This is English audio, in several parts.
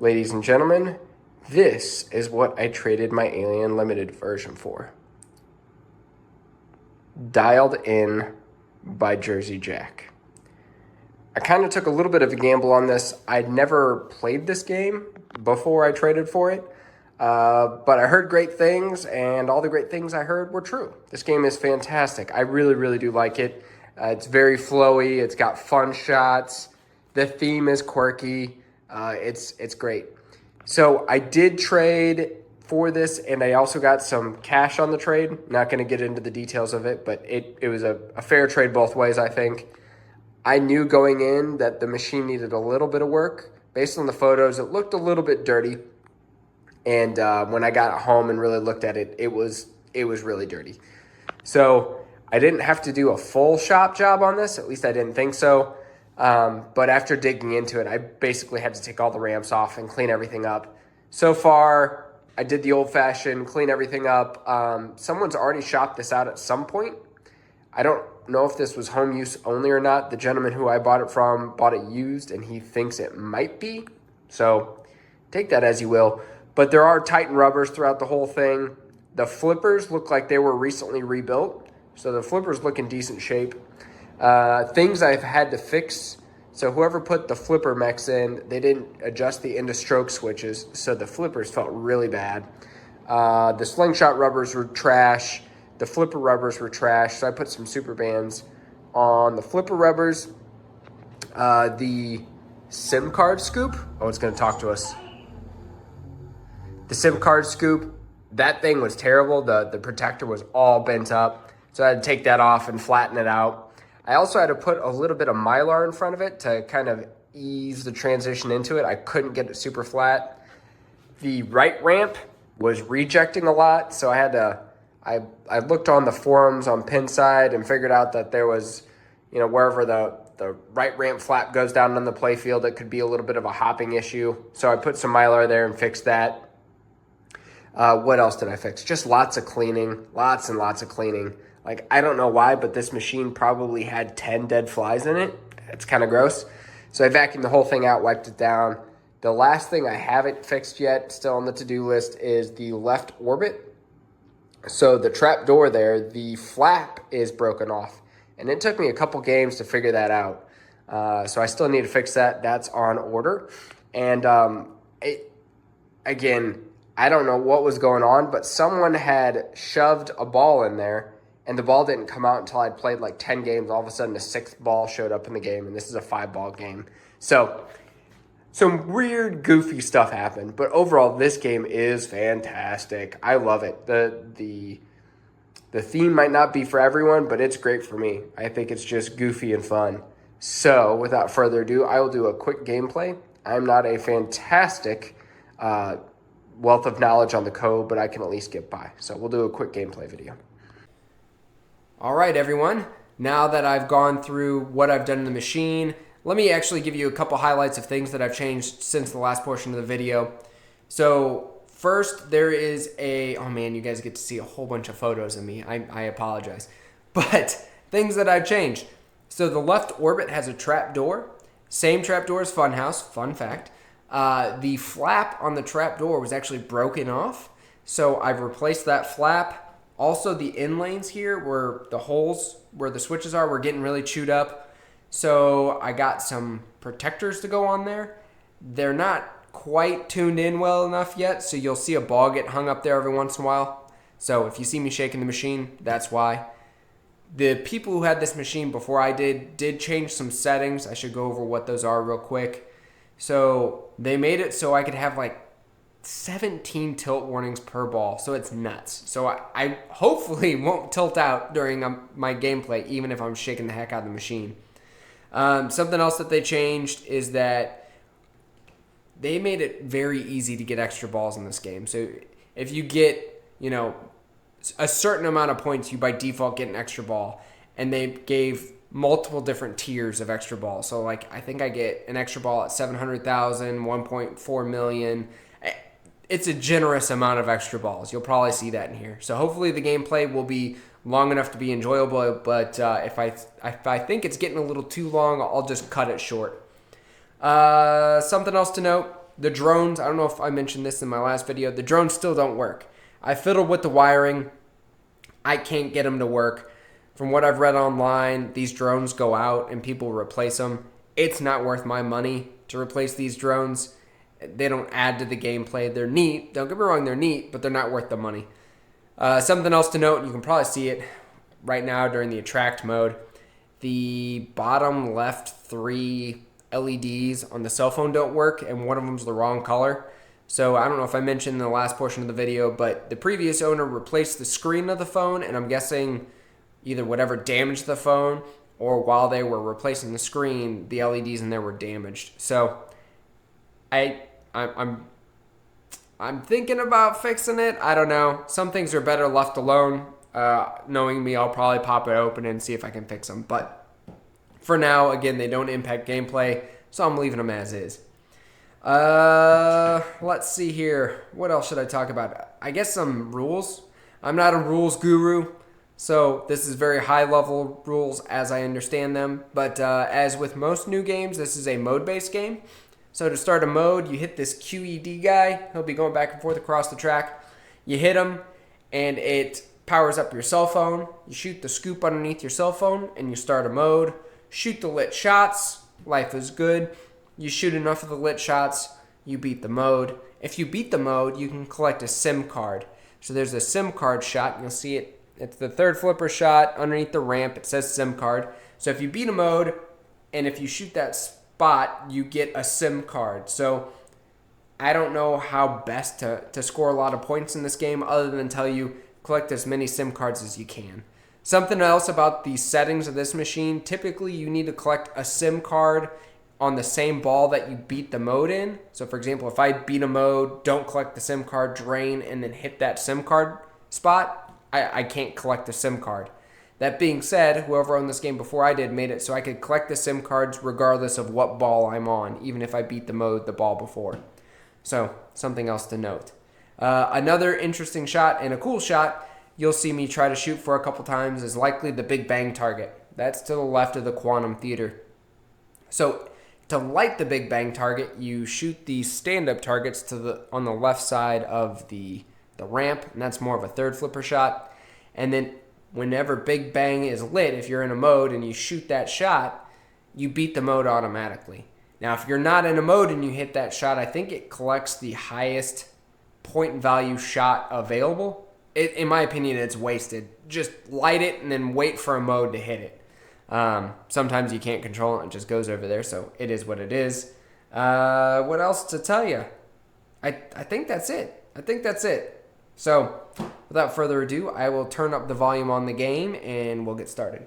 Ladies and gentlemen, this is what I traded my Alien Limited version for. Dialed In by Jersey Jack. I kind of took a little bit of a gamble on this. I'd never played this game before I traded for it, but I heard great things, and all the great things I heard were true. This game is fantastic. I really, really do like it. It's very flowy. It's got fun shots. The theme is quirky. It's great. So I did trade for this, and I also got some cash on the trade. Not going to get into the details of it, but it was a fair trade both ways, I think. I knew going in that the machine needed a little bit of work. Based on the photos, it looked a little bit dirty. And when I got home and really looked at it, it was really dirty. So I didn't have to do a full shop job on this. At least I didn't think so. But after digging into it, I basically had to take all the ramps off and clean everything up. So far, I did the old-fashioned, clean everything up. Someone's already shopped this out at some point. I don't know if this was home use only or not. The gentleman who I bought it from bought it used, and he thinks it might be. So take that as you will. But there are Titan rubbers throughout the whole thing. The flippers look like they were recently rebuilt. So the flippers look in decent shape. Things I've had to fix. So whoever put the flipper mechs in, they didn't adjust the end of stroke switches. So the flippers felt really bad. The slingshot rubbers were trash. The flipper rubbers were trash, so I put some super bands on the flipper rubbers. The SIM card scoop. Oh, it's going to talk to us. The SIM card scoop, that thing was terrible. The protector was all bent up, so I had to take that off and flatten it out. I also had to put a little bit of Mylar in front of it to kind of ease the transition into it. I couldn't get it super flat. The right ramp was rejecting a lot, so I had to... I looked on the forums on Pinside and figured out that there was, wherever the right ramp flap goes down on the playfield, it could be a little bit of a hopping issue. So I put some Mylar there and fixed that. What else did I fix? Just lots of cleaning, lots and lots of cleaning. Like, I don't know why, but this machine probably had 10 dead flies in it. It's kind of gross. So I vacuumed the whole thing out, wiped it down. The last thing I haven't fixed yet, still on the to-do list, is the left orbit. So the trap door there, the flap is broken off. And it took me a couple games to figure that out. So I still need to fix that. That's on order. And again, I don't know what was going on, but someone had shoved a ball in there, and the ball didn't come out until I'd played like 10 games. All of a sudden, a sixth ball showed up in the game, and this is a 5-ball game. So some weird, goofy stuff happened, but overall, this game is fantastic. I love it. The theme might not be for everyone, but it's great for me. I think it's just goofy and fun. So, without further ado, I will do a quick gameplay. I'm not a fantastic wealth of knowledge on the code, but I can at least get by. So, we'll do a quick gameplay video. All right, everyone. Now that I've gone through what I've done in the machine, let me actually give you a couple highlights of things that I've changed since the last portion of the video. So first, there is oh man, you guys get to see a whole bunch of photos of me. I apologize. But things that I've changed. So the left orbit has a trap door. Same trap door as Funhouse, fun fact. The flap on the trap door was actually broken off. So I've replaced that flap. Also, the in lanes here, where the holes where the switches are, were getting really chewed up. So I got some protectors to go on there. They're not quite tuned in well enough yet, so you'll see a ball get hung up there every once in a while. So if you see me shaking the machine, that's why. The people who had this machine before I did change some settings. I should go over what those are real quick. So they made it so I could have like 17 tilt warnings per ball, so it's nuts. So I hopefully won't tilt out during my gameplay, even if I'm shaking the heck out of the machine. Something else that they changed is that they made it very easy to get extra balls in this game. So if you get, a certain amount of points, you by default get an extra ball. And they gave multiple different tiers of extra balls. So like, I think I get an extra ball at 700,000, 1.4 million. It's a generous amount of extra balls. You'll probably see that in here. So hopefully the gameplay will be long enough to be enjoyable, but if I think it's getting a little too long, I'll just cut it short. Something else to note, the drones, I don't know if I mentioned this in my last video, the drones still don't work. I fiddled with the wiring. I can't get them to work. From what I've read online, these drones go out and people replace them. It's not worth my money to replace these drones. They don't add to the gameplay. They're neat. Don't get me wrong, they're neat, but they're not worth the money. Something else to note, you can probably see it right now during the attract mode. The bottom left 3 LEDs on the cell phone don't work, and one of them's the wrong color. So I don't know if I mentioned in the last portion of the video, but the previous owner replaced the screen of the phone, and I'm guessing either whatever damaged the phone, or while they were replacing the screen, the LEDs in there were damaged. So I'm thinking about fixing it. I don't know. Some things are better left alone. Knowing me, I'll probably pop it open and see if I can fix them. But for now, again, they don't impact gameplay, so I'm leaving them as is. Let's see here. What else should I talk about? I guess some rules. I'm not a rules guru, so this is very high-level rules as I understand them. But as with most new games, this is a mode-based game. So to start a mode, you hit this QED guy. He'll be going back and forth across the track. You hit him, and it powers up your cell phone. You shoot the scoop underneath your cell phone, and you start a mode. Shoot the lit shots. Life is good. You shoot enough of the lit shots, you beat the mode. If you beat the mode, you can collect a SIM card. So there's a SIM card shot, and you'll see it. It's the third flipper shot underneath the ramp. It says SIM card. So if you beat a mode, and if you shoot that spot, you get a SIM card. So I don't know how best to score a lot of points in this game other than tell you collect as many SIM cards as you can. Something else about the settings of this machine, typically you need to collect a SIM card on the same ball that you beat the mode in. So for example, if I beat a mode, don't collect the SIM card, drain, and then hit that SIM card spot, I can't collect the SIM card. That being said, whoever owned this game before I did made it so I could collect the SIM cards regardless of what ball I'm on, even if I beat the mode the ball before. So something else to note. Another interesting shot and a cool shot you'll see me try to shoot for a couple times is likely the Big Bang target. That's to the left of the Quantum Theater. So to light the Big Bang target, you shoot these stand-up targets on the left side of the ramp, and that's more of a third flipper shot. And then whenever Big Bang is lit, if you're in a mode and you shoot that shot, you beat the mode automatically. Now, if you're not in a mode and you hit that shot, I think it collects the highest point value shot available. In my opinion, it's wasted. Just light it and then wait for a mode to hit it. Sometimes you can't control it. It just goes over there, so it is what it is. What else to tell you? I think that's it. So, without further ado, I will turn up the volume on the game, and we'll get started.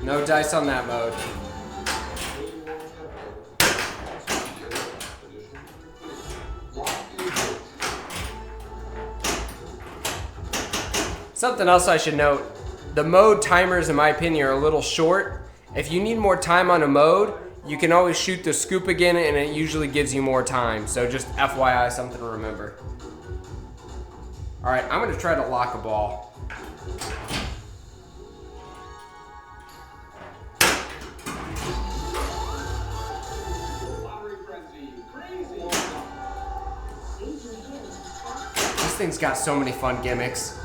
No dice on that mode. Something else I should note, the mode timers in my opinion are a little short. If you need more time on a mode, you can always shoot the scoop again and it usually gives you more time. So just FYI, something to remember. All right, I'm gonna try to lock a ball. thing's got so many fun gimmicks.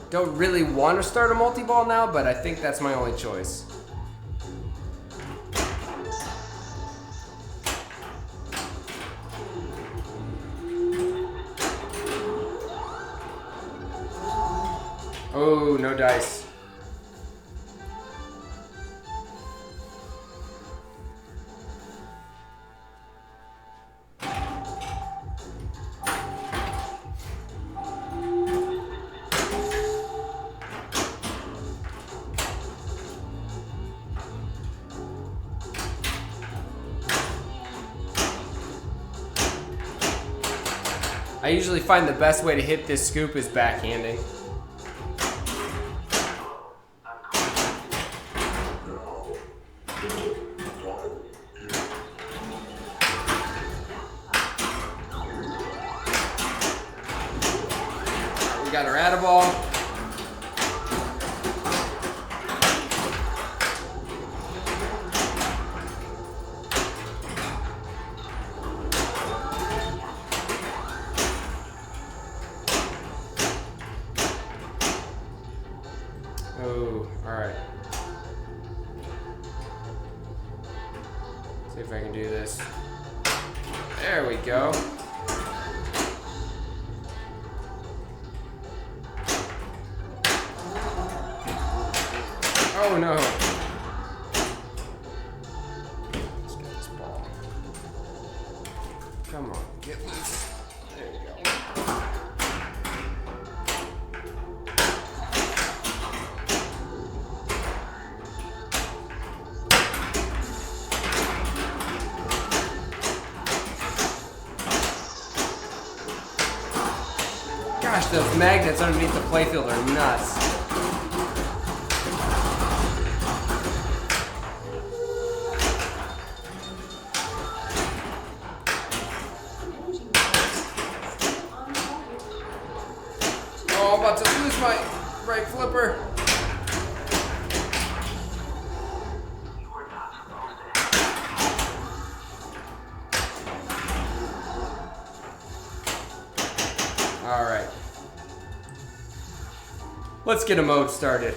Don't really want to start a multi-ball now, but I think that's my only choice. Oh, no dice. I usually find the best way to hit this scoop is backhanding. We got our add-a-ball. Oh, alright. See if I can do this. There we go. Oh no. Let's get this ball. Come on, get loose. There you go. Gosh, those magnets underneath the playfield are nuts. Oh, I'm about to lose my right flipper. All right. Let's get a mode started.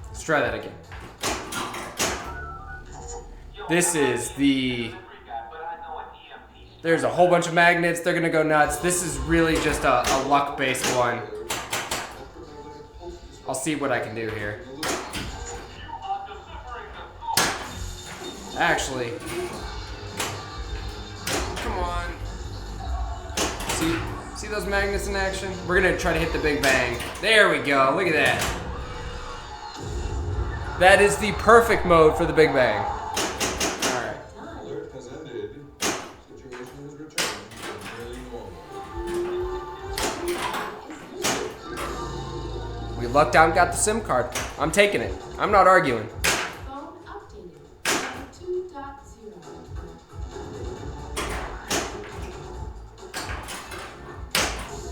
Let's try that again. This is the... There's a whole bunch of magnets. They're going to go nuts. This is really just a luck-based one. I'll see what I can do here. Actually, come on. See those magnets in action? We're gonna try to hit the big bang. There we go, look at that. That is the perfect mode for the big bang. All right. Alert has ended. Situation is returned to nearly normal. We lucked out and got the SIM card. I'm taking it. I'm not arguing.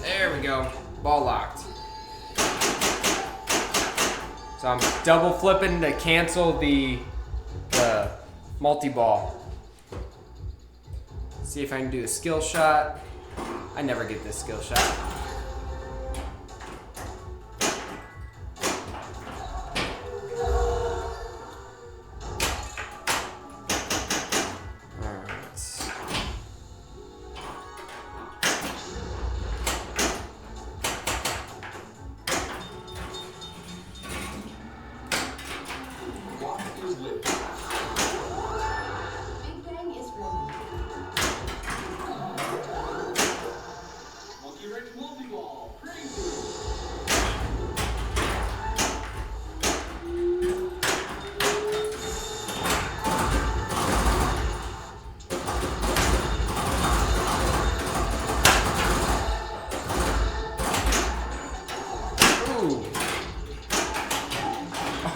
There we go. Ball locked. So I'm double flipping to cancel the multi-ball. See if I can do a skill shot. I never get this skill shot.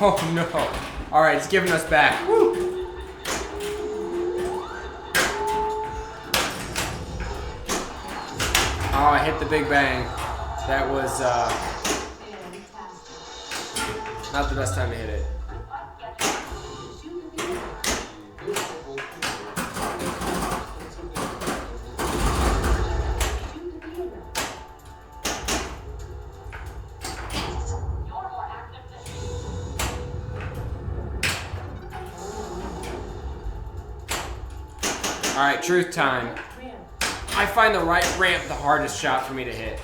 Oh no. Alright, it's giving us back. Woo! Oh, I hit the big bang. That was not the best time to hit it. Alright, truth time. I find the right ramp the hardest shot for me to hit.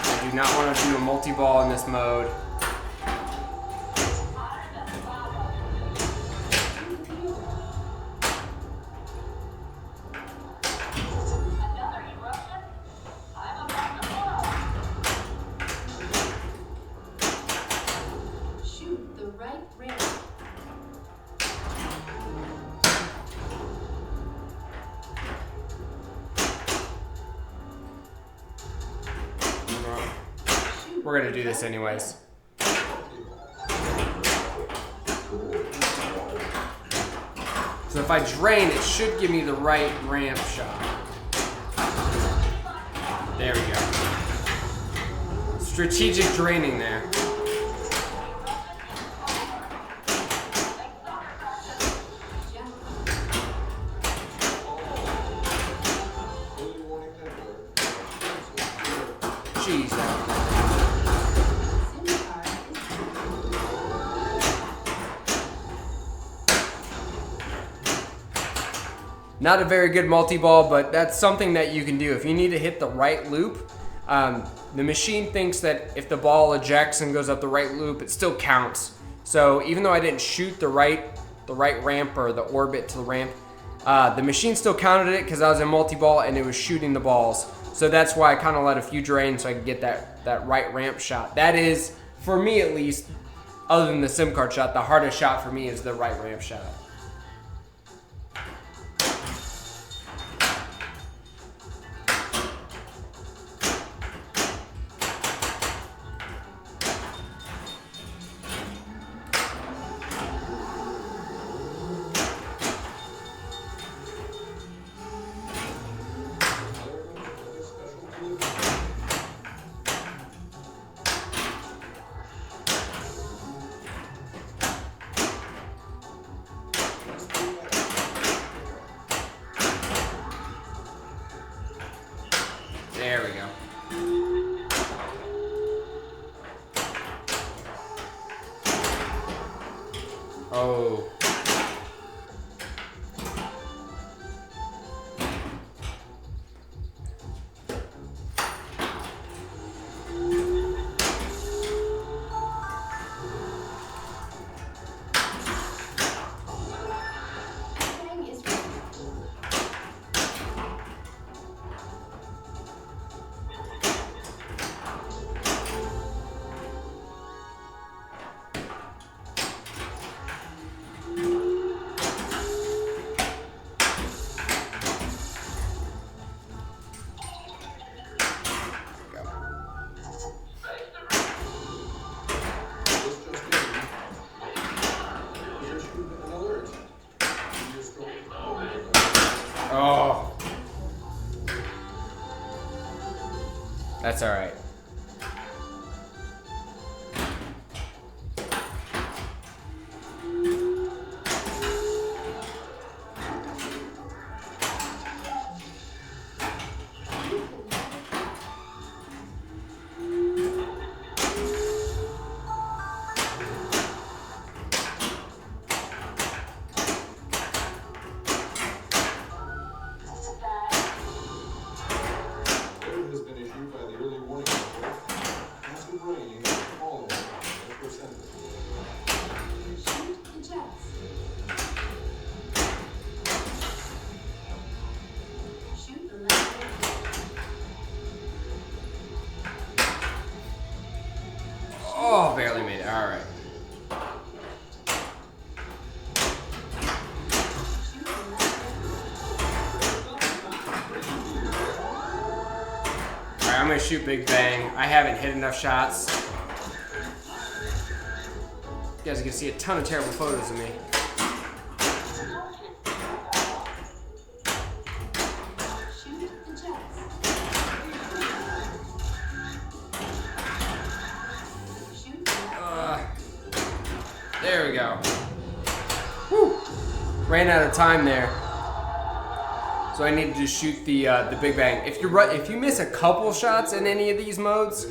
I do not want to do a multi-ball in this mode. Shoot the right ramp. We're gonna do this anyways. So if I drain, it should give me the right ramp shot. There we go. Strategic draining there. Jeez. Not a very good multi-ball, but that's something that you can do. If you need to hit the right loop, the machine thinks that if the ball ejects and goes up the right loop, it still counts. So even though I didn't shoot the right ramp or the orbit to the ramp, the machine still counted it because I was in multi-ball and it was shooting the balls. So that's why I kind of let a few drain so I could get that right ramp shot. That is, for me at least, other than the SIM card shot, the hardest shot for me is the right ramp shot. There we go. Oh. Oh. That's all right. Oh, barely made it. All right. All right, I'm gonna shoot Big Bang. I haven't hit enough shots. guys are gonna see a ton of terrible photos of me. Shoot the jets. Shoot the There we go. Whew. Ran out of time there. So I needed to shoot the Big Bang. If you miss a couple shots in any of these modes,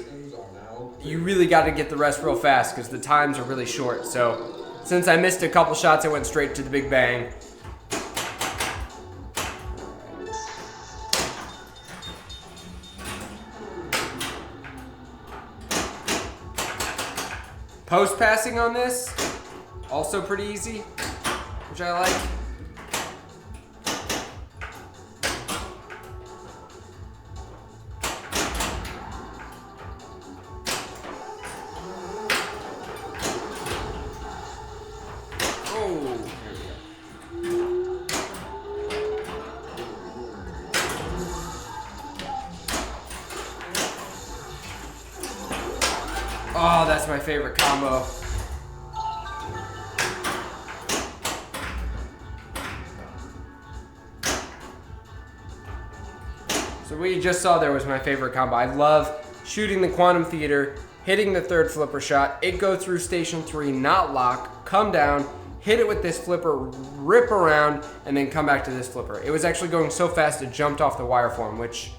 you really got to get the rest real fast because the times are really short. So since I missed a couple shots, I went straight to the Big Bang. Post passing on this, also pretty easy, which I like. Oh, that's my favorite combo. So what you just saw there was my favorite combo. I love shooting the Quantum Theater, hitting the third flipper shot, it go through station 3, not lock, come down, hit it with this flipper, rip around, and then come back to this flipper. It was actually going so fast it jumped off the wire form, which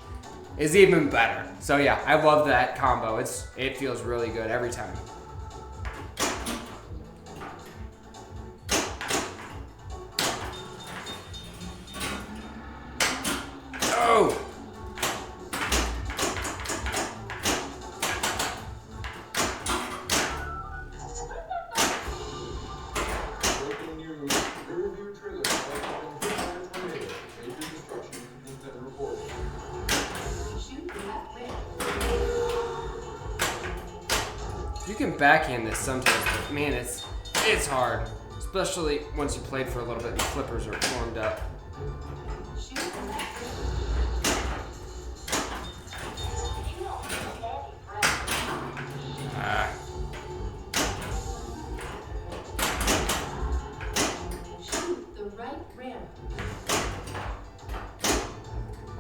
is even better. So yeah, I love that combo. It feels really good every time. Oh! You can backhand this sometimes, but man, it's hard. Especially once you played for a little bit and the flippers are warmed up.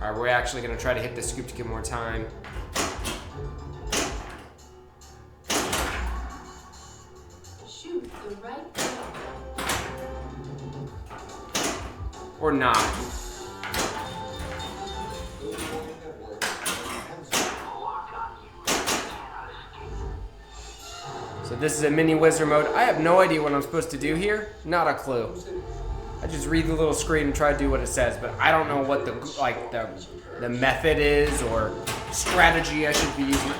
Alright, we're actually going to try to hit the scoop to get more time. Shoot the right Or not. So this is a mini wizard mode. I have no idea what I'm supposed to do here. Not a clue. I just read the little screen and try to do what it says, but I don't know what the method is or strategy I should be using.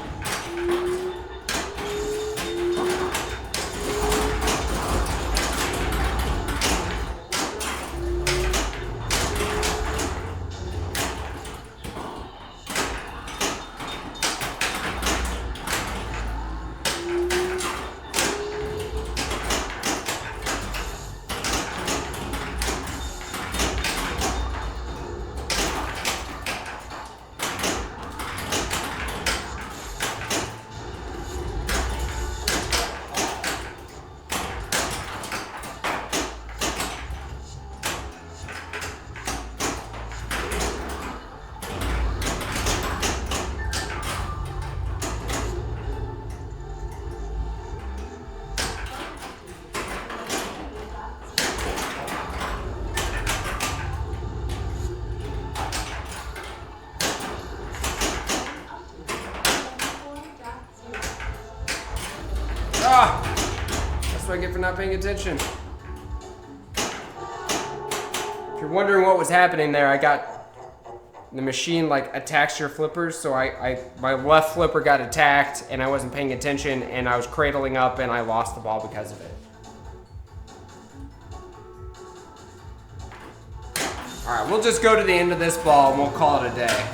Ah! That's what I get for not paying attention. If you're wondering what was happening there, I got the machine like attacks your flippers, so my left flipper got attacked and I wasn't paying attention and I was cradling up and I lost the ball because of it. Alright, we'll just go to the end of this ball and we'll call it a day.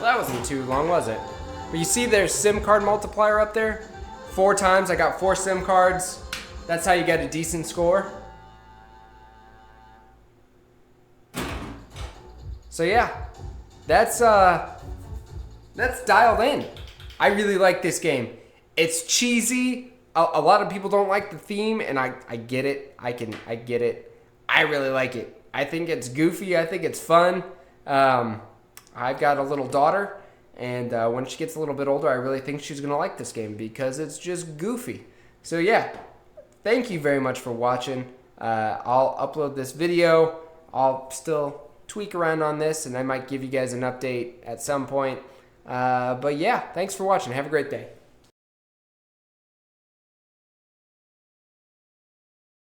Well, that wasn't too long, was it? But you see there's SIM card multiplier up there? 4 times, I got 4 SIM cards. That's how you get a decent score. So yeah, that's dialed in. I really like this game. It's cheesy. A lot of people don't like the theme, and I get it. I get it. I really like it. I think it's goofy. I think it's fun. I've got a little daughter, and when she gets a little bit older, I really think she's going to like this game because it's just goofy. So yeah, thank you very much for watching. I'll upload this video. I'll still tweak around on this, and I might give you guys an update at some point. But yeah, thanks for watching. Have a great day.